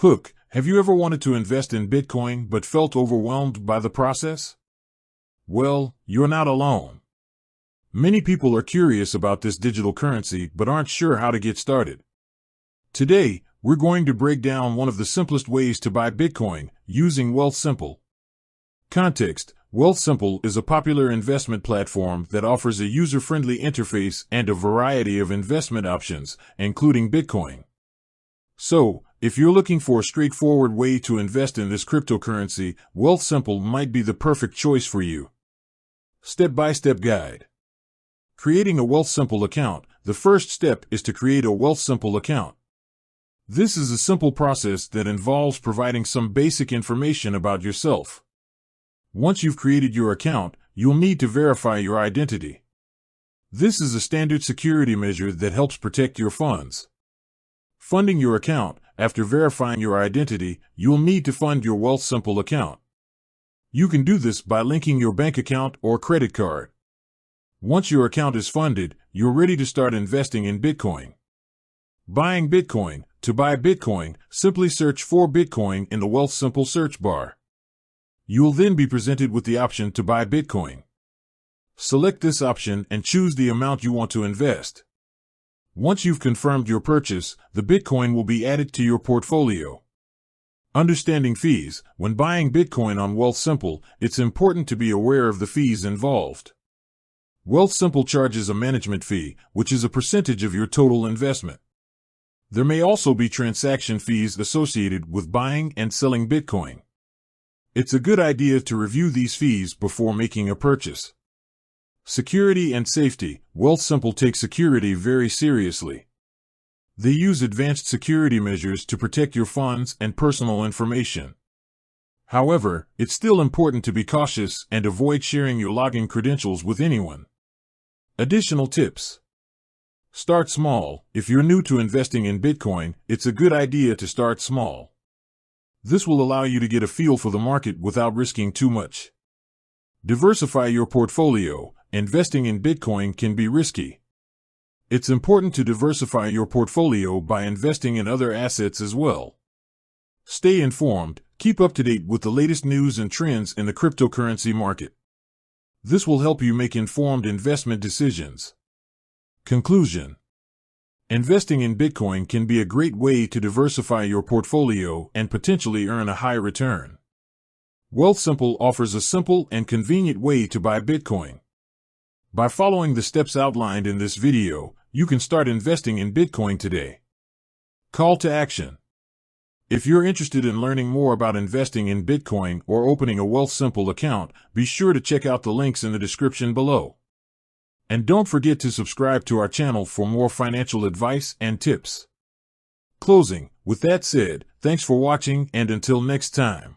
Hook, have you ever wanted to invest in Bitcoin but felt overwhelmed by the process? Well, you're not alone. Many people are curious about this digital currency but aren't sure how to get started. Today, we're going to break down one of the simplest ways to buy Bitcoin using Wealthsimple. Context: Wealthsimple is a popular investment platform that offers a user-friendly interface and a variety of investment options, including Bitcoin. So, if you're looking for a straightforward way to invest in this cryptocurrency, Wealthsimple might be the perfect choice for you. Step-by-step guide. Creating a Wealthsimple account. The first step is to create a Wealthsimple account. This is a simple process that involves providing some basic information about yourself. Once you've created your account, you'll need to verify your identity. This is a standard security measure that helps protect your funds. Funding your account. After verifying your identity, you'll need to fund your Wealthsimple account. You can do this by linking your bank account or credit card. Once your account is funded, you're ready to start investing in Bitcoin. Buying Bitcoin. To buy Bitcoin, simply search for Bitcoin in the Wealthsimple search bar. You'll then be presented with the option to buy Bitcoin. Select this option and choose the amount you want to invest. Once you've confirmed your purchase, the Bitcoin will be added to your portfolio. Understanding fees. When buying Bitcoin on Wealthsimple, it's important to be aware of the fees involved. Wealthsimple charges a management fee, which is a percentage of your total investment. There may also be transaction fees associated with buying and selling Bitcoin. It's a good idea to review these fees before making a purchase. Security and safety. Wealthsimple takes security very seriously. They use advanced security measures to protect your funds and personal information. However, it's still important to be cautious and avoid sharing your login credentials with anyone. Additional tips. Start small. If you're new to investing in Bitcoin, it's a good idea to start small. This will allow you to get a feel for the market without risking too much. Diversify your portfolio. Investing in Bitcoin can be risky. It's important to diversify your portfolio by investing in other assets as well. Stay informed. Keep up to date with the latest news and trends in the cryptocurrency market. This will help you make informed investment decisions. Conclusion. Investing in Bitcoin can be a great way to diversify your portfolio and potentially earn a high return. Wealthsimple offers a simple and convenient way to buy Bitcoin. By following the steps outlined in this video, you can start investing in Bitcoin today. Call to action. If you're interested in learning more about investing in Bitcoin or opening a Wealthsimple account, be sure to check out the links in the description below. And don't forget to subscribe to our channel for more financial advice and tips. Closing. With that said, thanks for watching and until next time.